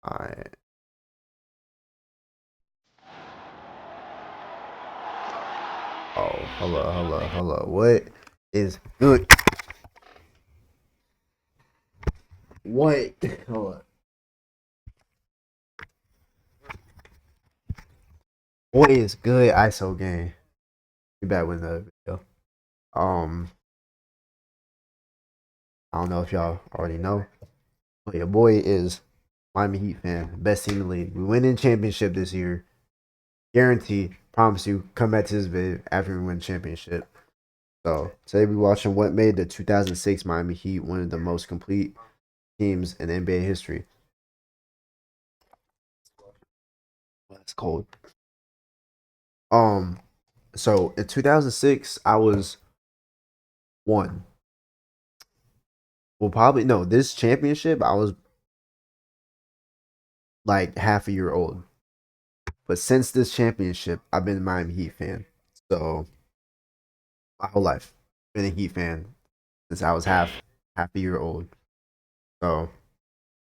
Alright. Oh, hello. What is good? What? Hold on. What is good, ISO game? Be back with another video. I don't know if y'all already know, but your boy is Miami Heat fan, best team in the league. We win in championship this year. Guarantee, promise you, come back to this video after we win championship. So today we watching what made the 2006 Miami Heat one of the most complete teams in NBA history. That's cold. So in 2006, I was one. Well, probably no. This championship, I was like half a year old. But since this championship, I've been a Miami Heat fan. So my whole life, been a Heat fan since I was half a year old. So,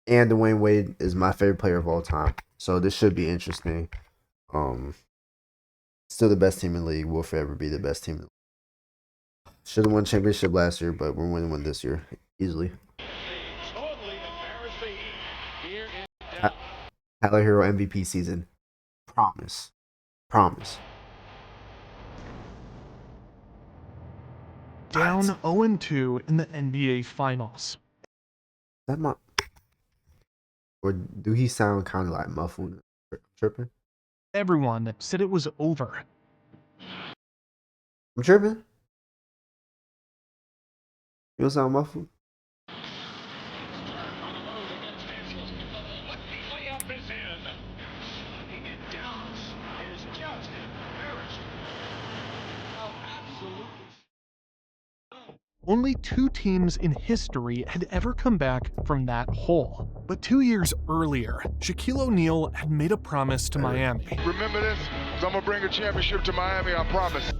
and Dwayne Wade is my favorite player of all time. So this should be interesting. Still the best team in the league. Will forever be the best team in the league. Should have won championship last year, but we're winning one this year easily. Tyler Hero MVP season. Promise. Down 0-2 in the NBA Finals. That my, or do he sound kind of like muffled? Tripping? Everyone said it was over. I'm tripping? You don't sound muffled? Only 2 teams in history had ever come back from that hole. But 2 years earlier, Shaquille O'Neal had made a promise to Miami. Remember this? 'Cause I'm gonna bring a championship to Miami, I promise.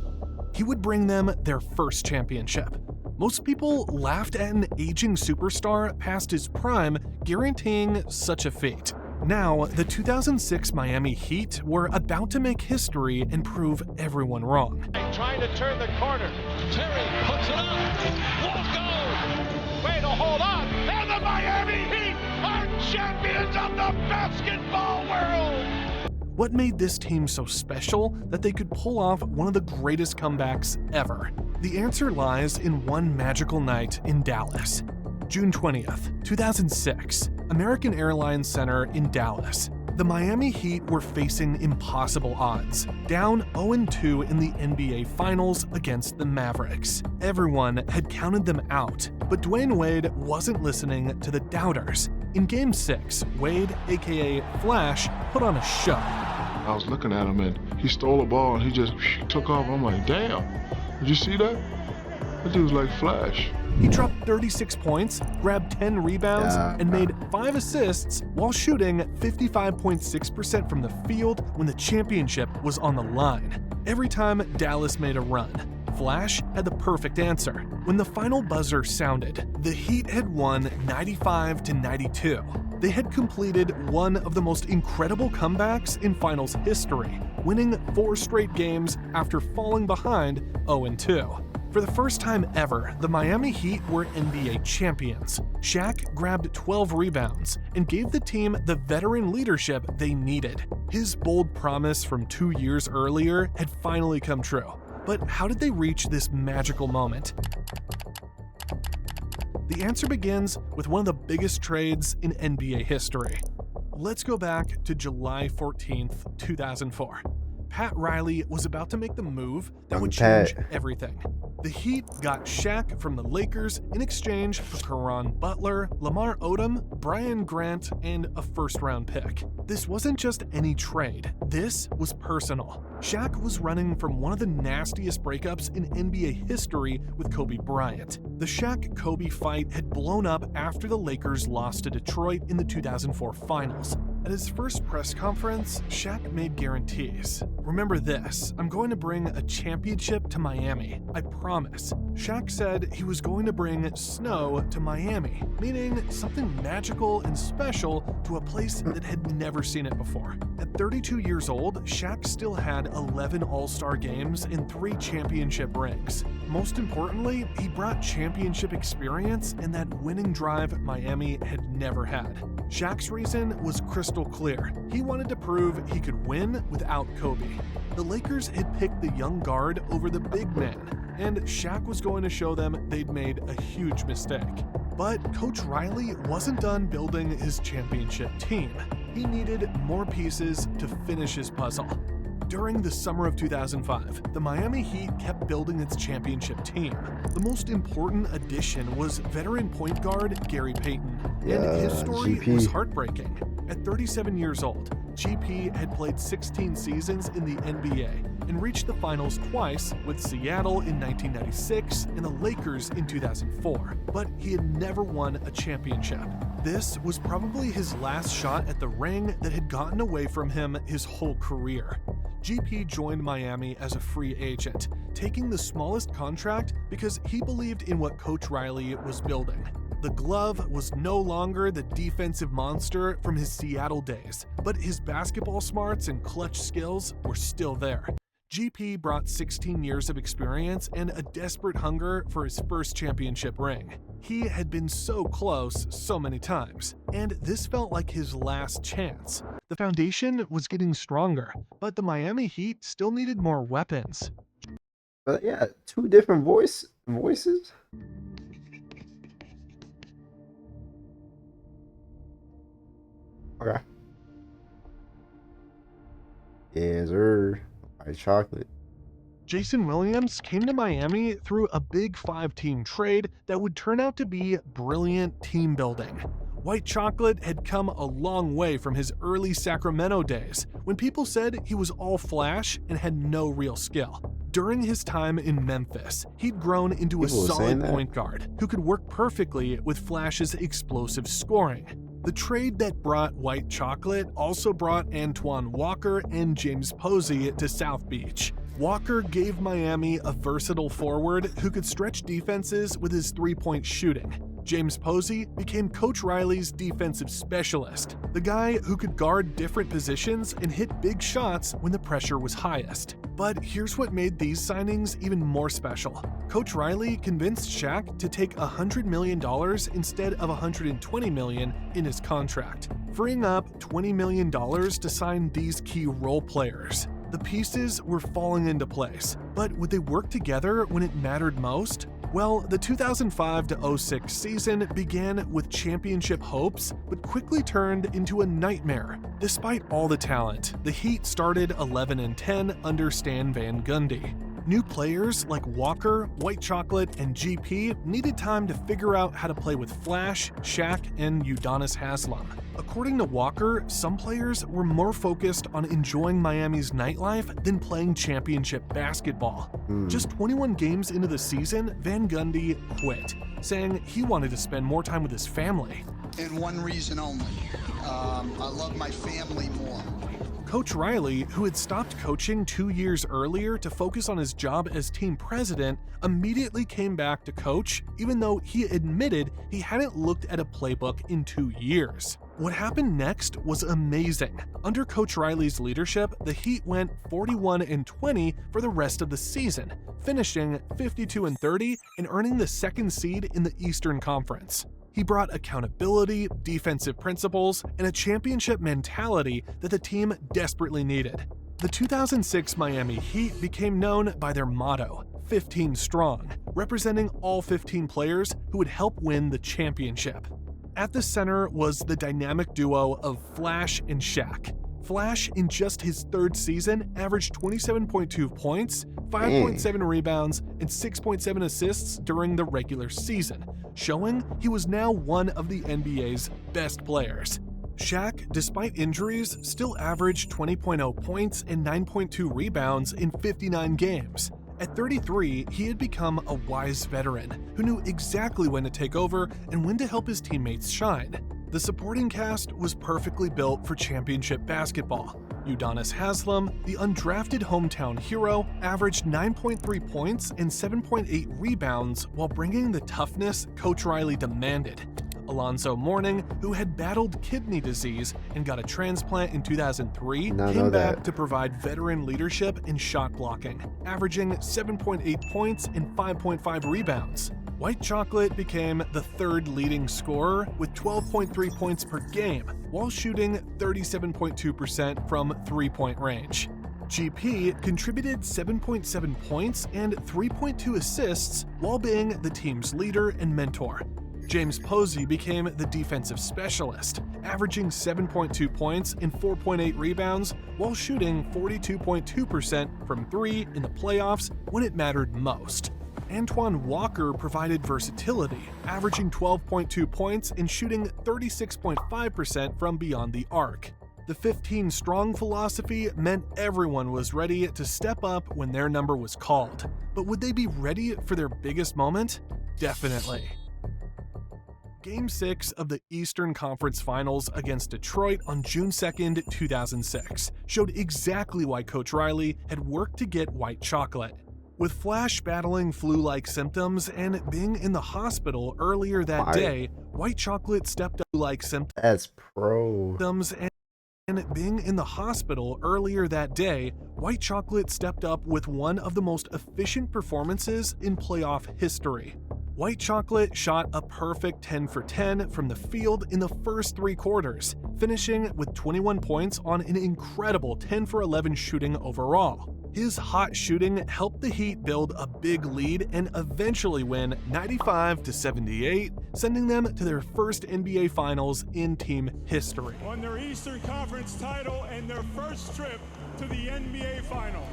He would bring them their first championship. Most people laughed at an aging superstar past his prime, guaranteeing such a fate. Now, the 2006 Miami Heat were about to make history and prove everyone wrong. Trying to turn the corner. Terry puts it up. Won't go. Way to hold on. And the Miami Heat are champions of the basketball world. What made this team so special that they could pull off one of the greatest comebacks ever? The answer lies in one magical night in Dallas. June 20th, 2006, American Airlines Center in Dallas. The Miami Heat were facing impossible odds, down 0-2 in the NBA Finals against the Mavericks. Everyone had counted them out, but Dwayne Wade wasn't listening to the doubters. In Game 6, Wade, aka Flash, put on a show. I was looking at him and he stole a ball and he just took off. I'm like, damn, did you see that? That dude was like Flash. He dropped 36 points, grabbed 10 rebounds, and made 5 assists while shooting 55.6% from the field when the championship was on the line. Every time Dallas made a run, Flash had the perfect answer. When the final buzzer sounded, the Heat had won 95-92. They had completed one of the most incredible comebacks in finals history, winning 4 straight games after falling behind 0-2. For the first time ever, the Miami Heat were NBA champions. Shaq grabbed 12 rebounds and gave the team the veteran leadership they needed. His bold promise from 2 years earlier had finally come true. But how did they reach this magical moment? The answer begins with one of the biggest trades in NBA history. Let's go back to July 14th, 2004. Pat Riley was about to make the move that would change everything. The Heat got Shaq from the Lakers in exchange for Caron Butler, Lamar Odom, Brian Grant, and a first-round pick. This wasn't just any trade. This was personal. Shaq was running from one of the nastiest breakups in NBA history with Kobe Bryant. The Shaq-Kobe fight had blown up after the Lakers lost to Detroit in the 2004 Finals. At his first press conference, Shaq made guarantees. remember this, I'm going to bring a championship to Miami. I promise. Shaq said he was going to bring snow to Miami, meaning something magical and special to a place that had never seen it before. At 32 years old, Shaq still had 11 All-Star games and 3 championship rings. Most importantly, he brought championship experience and that winning drive Miami had never had. Shaq's reason was crystal clear. He wanted to prove he could win without Kobe. The Lakers had picked the young guard over the big man, and Shaq was going to show them they'd made a huge mistake. But Coach Riley wasn't done building his championship team. He needed more pieces to finish his puzzle. During the summer of 2005, the Miami Heat kept building its championship team. The most important addition was veteran point guard Gary Payton, and his story GP. was heartbreaking. At 37 years old, GP had played 16 seasons in the NBA and reached the finals twice with Seattle in 1996 and the Lakers in 2004, but he had never won a championship. This was probably his last shot at the ring that had gotten away from him his whole career. GP joined Miami as a free agent, taking the smallest contract because he believed in what Coach Riley was building. The glove was no longer the defensive monster from his Seattle days, but his basketball smarts and clutch skills were still there. GP brought 16 years of experience and a desperate hunger for his first championship ring. He had been so close so many times, and this felt like his last chance. The foundation was getting stronger, but the Miami Heat still needed more weapons. But yeah, 2 different voices. Okay. Yes, sir. White chocolate. Jason Williams came to Miami through a Big 5-team trade that would turn out to be brilliant team building. White Chocolate had come a long way from his early Sacramento days, when people said he was all flash and had no real skill. During his time in Memphis, he'd grown into a solid point guard who could work perfectly with Flash's explosive scoring. The trade that brought White Chocolate also brought Antoine Walker and James Posey to South Beach. Walker gave Miami a versatile forward who could stretch defenses with his three-point shooting. James Posey became Coach Riley's defensive specialist, the guy who could guard different positions and hit big shots when the pressure was highest. But here's what made these signings even more special. Coach Riley convinced Shaq to take $100 million instead of $120 million in his contract, freeing up $20 million to sign these key role players. The pieces were falling into place, but would they work together when it mattered most? Well, the 2005-06 season began with championship hopes, but quickly turned into a nightmare. Despite all the talent, the Heat started 11-10 under Stan Van Gundy. New players like Walker, White Chocolate, and GP needed time to figure out how to play with Flash, Shaq, and Udonis Haslem. According to Walker, some players were more focused on enjoying Miami's nightlife than playing championship basketball. Just 21 games into the season, Van Gundy quit, saying he wanted to spend more time with his family. And one reason only, I love my family more. Coach Riley, who had stopped coaching 2 years earlier to focus on his job as team president, immediately came back to coach, even though he admitted he hadn't looked at a playbook in 2 years. What happened next was amazing. Under Coach Riley's leadership, the Heat went 41-20 for the rest of the season, finishing 52-30 and earning the second seed in the Eastern Conference. He brought accountability, defensive principles, and a championship mentality that the team desperately needed. The 2006 Miami Heat became known by their motto, 15 strong, representing all 15 players who would help win the championship. At the center was the dynamic duo of Flash and Shaq. Flash, in just his third season, averaged 27.2 points, 5.7 rebounds, and 6.7 assists during the regular season, showing he was now one of the NBA's best players. Shaq, despite injuries, still averaged 20.0 points and 9.2 rebounds in 59 games. At 33, he had become a wise veteran who knew exactly when to take over and when to help his teammates shine. The supporting cast was perfectly built for championship basketball. Udonis Haslem, the undrafted hometown hero, averaged 9.3 points and 7.8 rebounds while bringing the toughness Coach Riley demanded. Alonzo Mourning, who had battled kidney disease and got a transplant in 2003, came back to provide veteran leadership and shot blocking, averaging 7.8 points and 5.5 rebounds. White Chocolate became the third leading scorer with 12.3 points per game, while shooting 37.2% from three-point range. GP contributed 7.7 points and 3.2 assists while being the team's leader and mentor. James Posey became the defensive specialist, averaging 7.2 points and 4.8 rebounds while shooting 42.2% from three in the playoffs when it mattered most. Antoine Walker provided versatility, averaging 12.2 points and shooting 36.5% from beyond the arc. The 15-strong philosophy meant everyone was ready to step up when their number was called. But would they be ready for their biggest moment? Definitely. Game 6 of the Eastern Conference Finals against Detroit on June 2, 2006, showed exactly why Coach Riley had worked to get White Chocolate. With Flash battling flu-like symptoms and being in the hospital earlier that day, White Chocolate stepped up like symptoms and being in the hospital earlier that day, White Chocolate stepped up with one of the most efficient performances in playoff history. White Chocolate shot a perfect 10 for 10 from the field in the first three quarters, finishing with 21 points on an incredible 10 for 11 shooting overall. His hot shooting helped the Heat build a big lead and eventually win 95-78, sending them to their first NBA Finals in team history. Won their Eastern Conference title and their first trip to the NBA Final.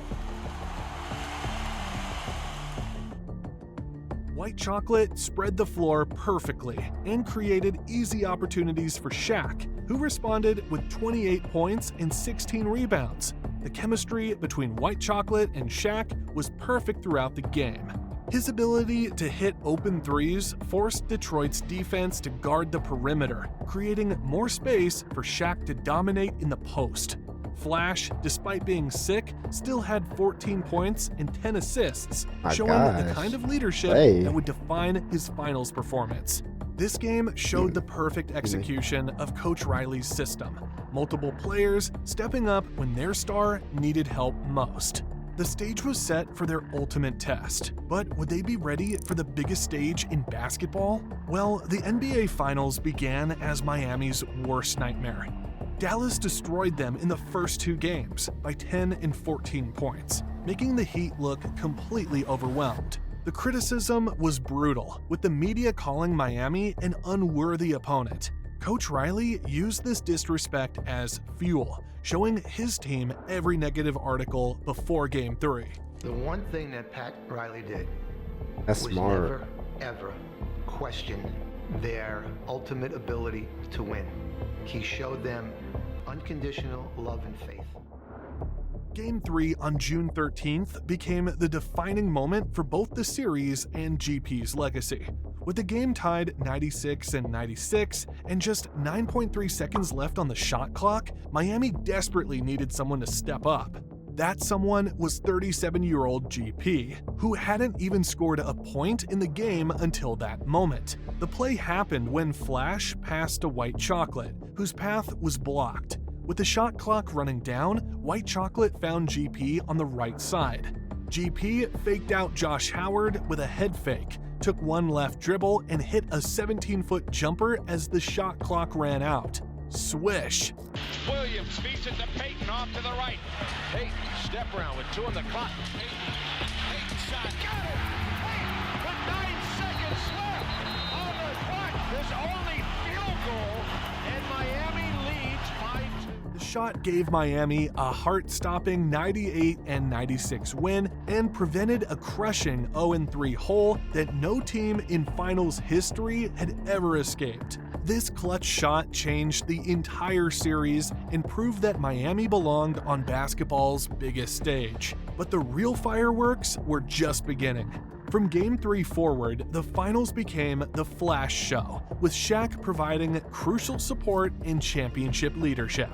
White Chocolate spread the floor perfectly and created easy opportunities for Shaq, who responded with 28 points and 16 rebounds. The chemistry between White Chocolate and Shaq was perfect throughout the game. His ability to hit open threes forced Detroit's defense to guard the perimeter, creating more space for Shaq to dominate in the post. Flash, despite being sick, still had 14 points and 10 assists, showing the kind of leadership that would define his finals performance. This game showed the perfect execution of Coach Riley's system, multiple players stepping up when their star needed help most. The stage was set for their ultimate test, but would they be ready for the biggest stage in basketball? Well, the NBA Finals began as Miami's worst nightmare. Dallas destroyed them in the first two games by 10 and 14 points, making the Heat look completely overwhelmed. The criticism was brutal, with the media calling Miami an unworthy opponent. Coach Riley used this disrespect as fuel, showing his team every negative article before Game 3. The one thing that Pat Riley did was never, ever question their ultimate ability to win. He showed them unconditional love and faith. Game 3 on June 13th became the defining moment for both the series and GP's legacy. With the game tied 96-96 and just 9.3 seconds left on the shot clock, Miami desperately needed someone to step up. That someone was 37-year-old GP, who hadn't even scored a point in the game until that moment. The play happened when Flash passed to White Chocolate, whose path was blocked. With the shot clock running down, White Chocolate found GP on the right side. GP faked out Josh Howard with a head fake, took one left dribble, and hit a 17-foot jumper as the shot clock ran out. Swish! Williams feeds it to Payton off to the right. Payton, step around with 2 on the clock. Payton shot. Got it! Payton with 9 seconds left on the clock. There's only field goal, and Miami leads 5-2. The shot gave Miami a heart-stopping 98-96 win and prevented a crushing 0-3 hole that no team in finals history had ever escaped. This clutch shot changed the entire series and proved that Miami belonged on basketball's biggest stage. But the real fireworks were just beginning. From Game 3 forward, the finals became the Flash Show, with Shaq providing crucial support and championship leadership.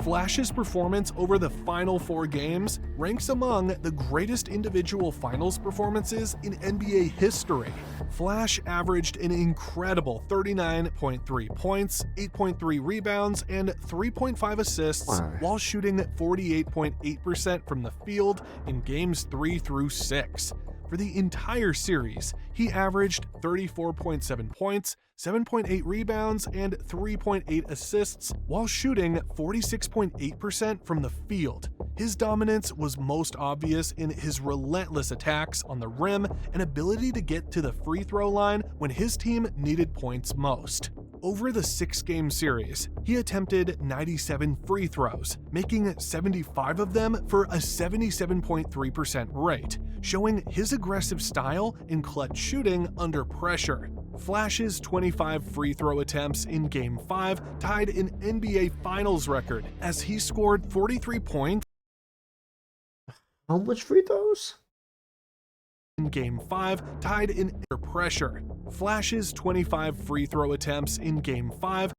Flash's performance over the final 4 games ranks among the greatest individual finals performances in NBA history. Flash averaged an incredible 39.3 points, 8.3 rebounds, and 3.5 assists while shooting 48.8% from the field in games 3 through 6. For the entire series, he averaged 34.7 points, 7.8 rebounds, and 3.8 assists while shooting 46.8% from the field. His dominance was most obvious in his relentless attacks on the rim and ability to get to the free throw line when his team needed points most. Over the 6-game series, he attempted 97 free throws, making 75 of them for a 77.3% rate, showing his aggressive style and clutch shooting under pressure. Flash's 25 free throw attempts in Game 5 tied an NBA Finals record as he scored 43 points How much free throws? in Game 5 tied in under pressure. Flash's 25 free throw attempts in Game 5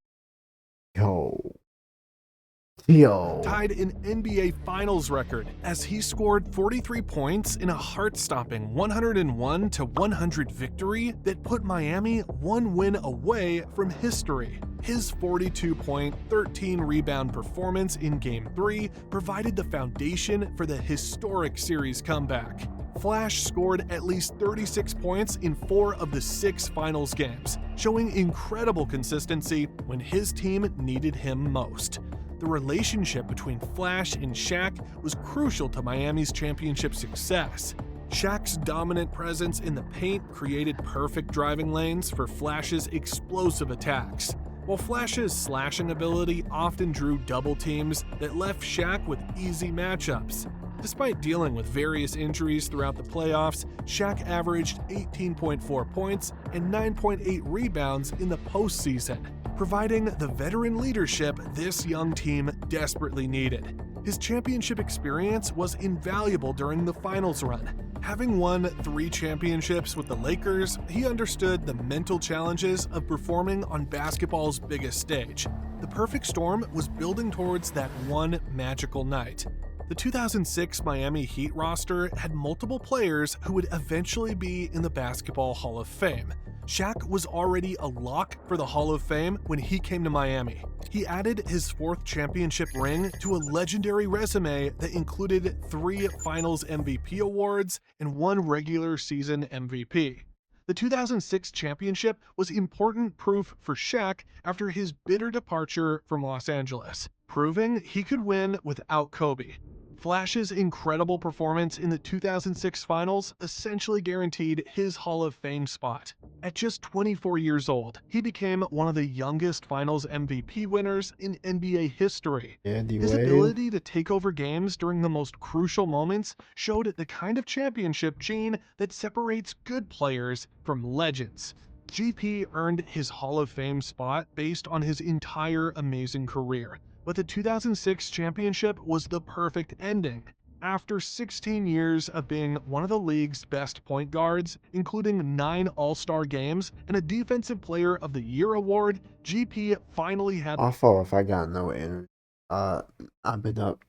tied an NBA Finals record as he scored 43 points in a heart-stopping 101-100 victory that put Miami one win away from history. His 42-point, 13-rebound performance in Game 3 provided the foundation for the historic series comeback. Flash scored at least 36 points in 4 of the 6 finals games, showing incredible consistency when his team needed him most. The relationship between Flash and Shaq was crucial to Miami's championship success. Shaq's dominant presence in the paint created perfect driving lanes for Flash's explosive attacks, while Flash's slashing ability often drew double teams that left Shaq with easy matchups. Despite dealing with various injuries throughout the playoffs, Shaq averaged 18.4 points and 9.8 rebounds in the postseason, providing the veteran leadership this young team desperately needed. His championship experience was invaluable during the finals run. Having won 3 championships with the Lakers, he understood the mental challenges of performing on basketball's biggest stage. The perfect storm was building towards that one magical night. The 2006 Miami Heat roster had multiple players who would eventually be in the Basketball Hall of Fame. Shaq was already a lock for the Hall of Fame when he came to Miami. He added his 4th championship ring to a legendary resume that included 3 Finals MVP awards and 1 regular season MVP. The 2006 championship was important proof for Shaq after his bitter departure from Los Angeles, proving he could win without Kobe. Flash's incredible performance in the 2006 finals essentially guaranteed his Hall of Fame spot. At just 24 years old, he became one of the youngest finals MVP winners in NBA history. His ability to take over games during the most crucial moments showed the kind of championship gene that separates good players from legends. GP earned his Hall of Fame spot based on his entire amazing career, but the 2006 championship was the perfect ending. After 16 years of being one of the league's best point guards, including 9 All-Star games and a Defensive Player of the Year award, GP finally had My fault if I got no energy. I've been up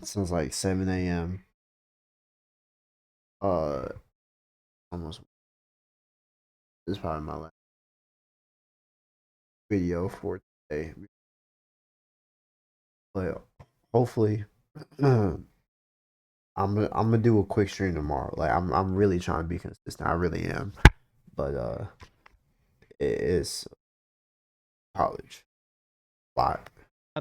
since like 7 a.m. Almost. This is probably my last video for today. But hopefully, I'm gonna do a quick stream tomorrow. Like I'm really trying to be consistent. I really am. But it's college. Lot.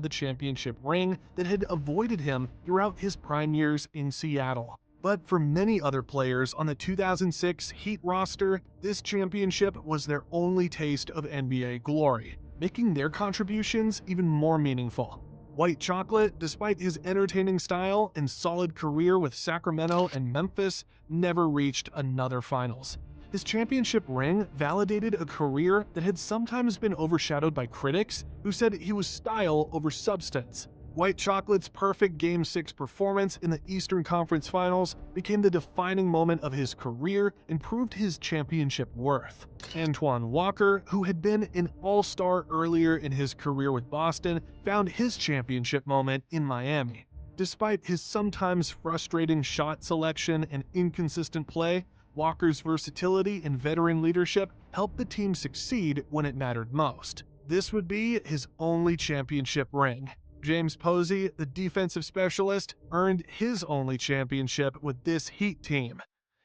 the championship ring that had avoided him throughout his prime years in Seattle. But for many other players on the 2006 Heat roster, this championship was their only taste of NBA glory, making their contributions even more meaningful. White Chocolate, despite his entertaining style and solid career with Sacramento and Memphis, never reached another finals. His championship ring validated a career that had sometimes been overshadowed by critics who said he was style over substance. White Chocolate's perfect Game 6 performance in the Eastern Conference Finals became the defining moment of his career and proved his championship worth. Antoine Walker, who had been an all-star earlier in his career with Boston, found his championship moment in Miami. Despite his sometimes frustrating shot selection and inconsistent play, Walker's versatility and veteran leadership helped the team succeed when it mattered most. This would be his only championship ring. James Posey, the defensive specialist, earned his only championship with this Heat team.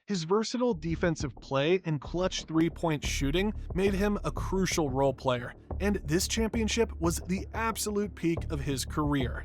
His versatile defensive play and clutch three-point shooting made him a crucial role player, and this championship was the absolute peak of his career.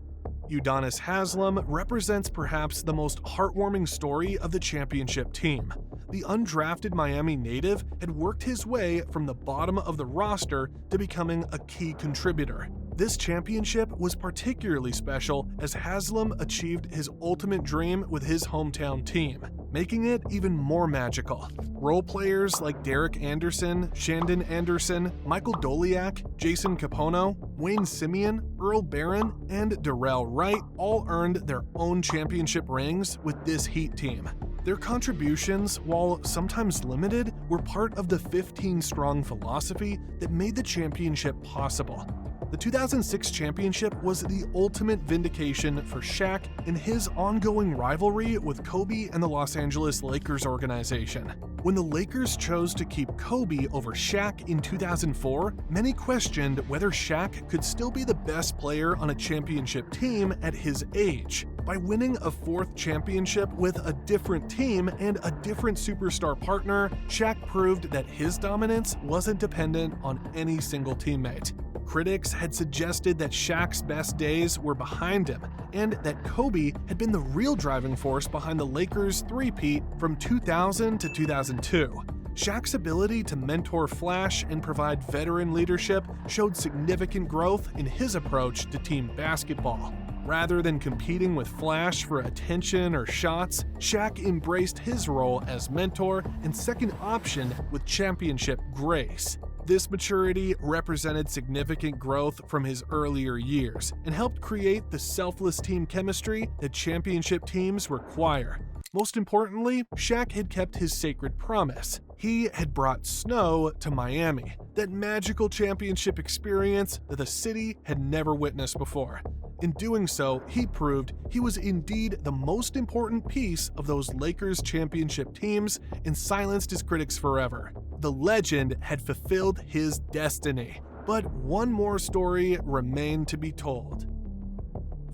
Udonis Haslem represents perhaps the most heartwarming story of the championship team. The undrafted Miami native had worked his way from the bottom of the roster to becoming a key contributor. This championship was particularly special as Haslem achieved his ultimate dream with his hometown team, making it even more magical. Role players like Derek Anderson, Shandon Anderson, Michael Doliak, Jason Capono, Wayne Simeon, Earl Barron, and Darrell Wright all earned their own championship rings with this Heat team. Their contributions, while sometimes limited, were part of the 15-strong philosophy that made the championship possible. The 2006 championship was the ultimate vindication for Shaq in his ongoing rivalry with Kobe and the Los Angeles Lakers organization. When the Lakers chose to keep Kobe over Shaq in 2004, many questioned whether Shaq could still be the best player on a championship team at his age. By winning a fourth championship with a different team and a different superstar partner, Shaq proved that his dominance wasn't dependent on any single teammate. Critics had suggested that Shaq's best days were behind him, and that Kobe had been the real driving force behind the Lakers' three-peat from 2000 to 2002. Shaq's ability to mentor Flash and provide veteran leadership showed significant growth in his approach to team basketball. Rather than competing with Flash for attention or shots, Shaq embraced his role as mentor and second option with championship grace. This maturity represented significant growth from his earlier years and helped create the selfless team chemistry that championship teams require. Most importantly, Shaq had kept his sacred promise. He had brought snow to Miami, that magical championship experience that the city had never witnessed before. In doing so, he proved he was indeed the most important piece of those Lakers championship teams and silenced his critics forever. The legend had fulfilled his destiny. But one more story remained to be told.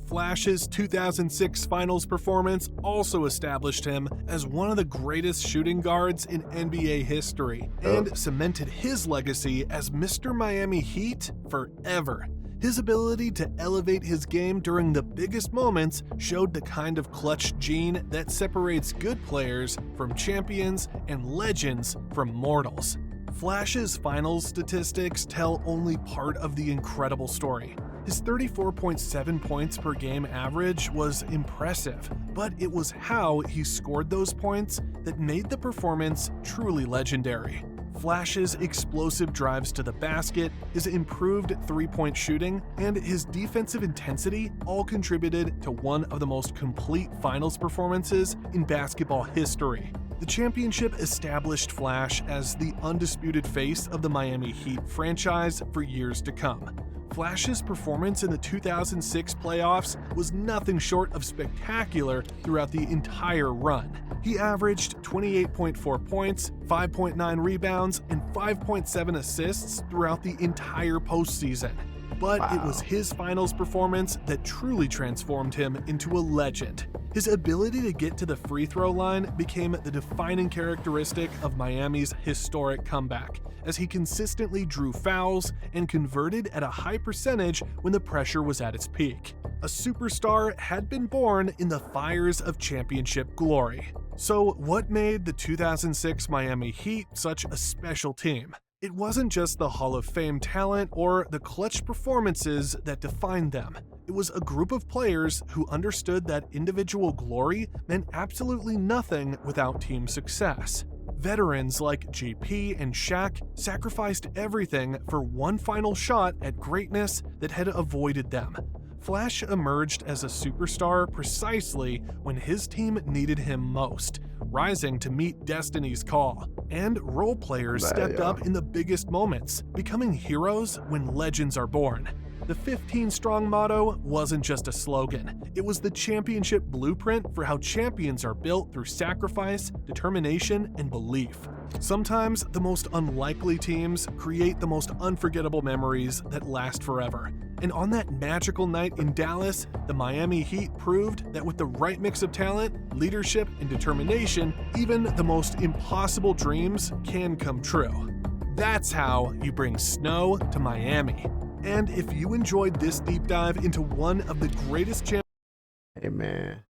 Flash's 2006 Finals performance also established him as one of the greatest shooting guards in NBA history and cemented his legacy as Mr. Miami Heat forever. His ability to elevate his game during the biggest moments showed the kind of clutch gene that separates good players from champions and legends from mortals. Flash's finals statistics tell only part of the incredible story. His 34.7 points per game average was impressive, but it was how he scored those points that made the performance truly legendary. Flash's explosive drives to the basket, his improved three-point shooting, and his defensive intensity all contributed to one of the most complete finals performances in basketball history. The championship established Flash as the undisputed face of the Miami Heat franchise for years to come. Flash's performance in the 2006 playoffs was nothing short of spectacular throughout the entire run. He averaged 28.4 points, 5.9 rebounds, and 5.7 assists throughout the entire postseason. But it was his finals performance that truly transformed him into a legend. His ability to get to the free throw line became the defining characteristic of Miami's historic comeback, as he consistently drew fouls and converted at a high percentage when the pressure was at its peak. A superstar had been born in the fires of championship glory. So what made the 2006 Miami Heat such a special team? It wasn't just the Hall of Fame talent or the clutch performances that defined them. It was a group of players who understood that individual glory meant absolutely nothing without team success. Veterans like GP and Shaq sacrificed everything for one final shot at greatness that had avoided them. Flash emerged as a superstar precisely when his team needed him most, rising to meet destiny's call. And role players stepped up in the biggest moments, becoming heroes when legends are born. The 15 strong motto wasn't just a slogan, it was the championship blueprint for how champions are built through sacrifice, determination, and belief. Sometimes the most unlikely teams create the most unforgettable memories that last forever. And on that magical night in Dallas, the Miami Heat proved that with the right mix of talent, leadership, and determination, even the most impossible dreams can come true. That's how you bring snow to Miami. And if you enjoyed this deep dive into one of the greatest Hey man,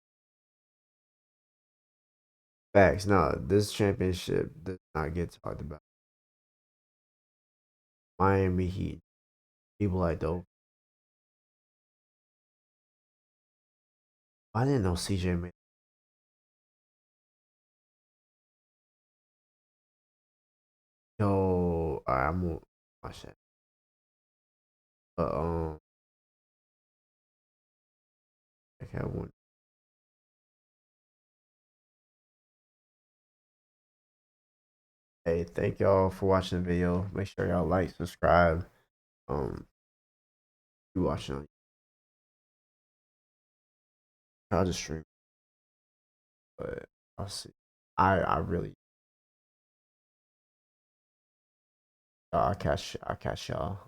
facts. No, this championship does not get talked about. Miami Heat, people like dope. I didn't know CJ made. Yo, I'm gonna watch that. But okay, I want. Hey, thank y'all for watching the video. Make sure y'all like, subscribe. You watching on. I'll just stream, but I'll see. I really. I'll catch y'all.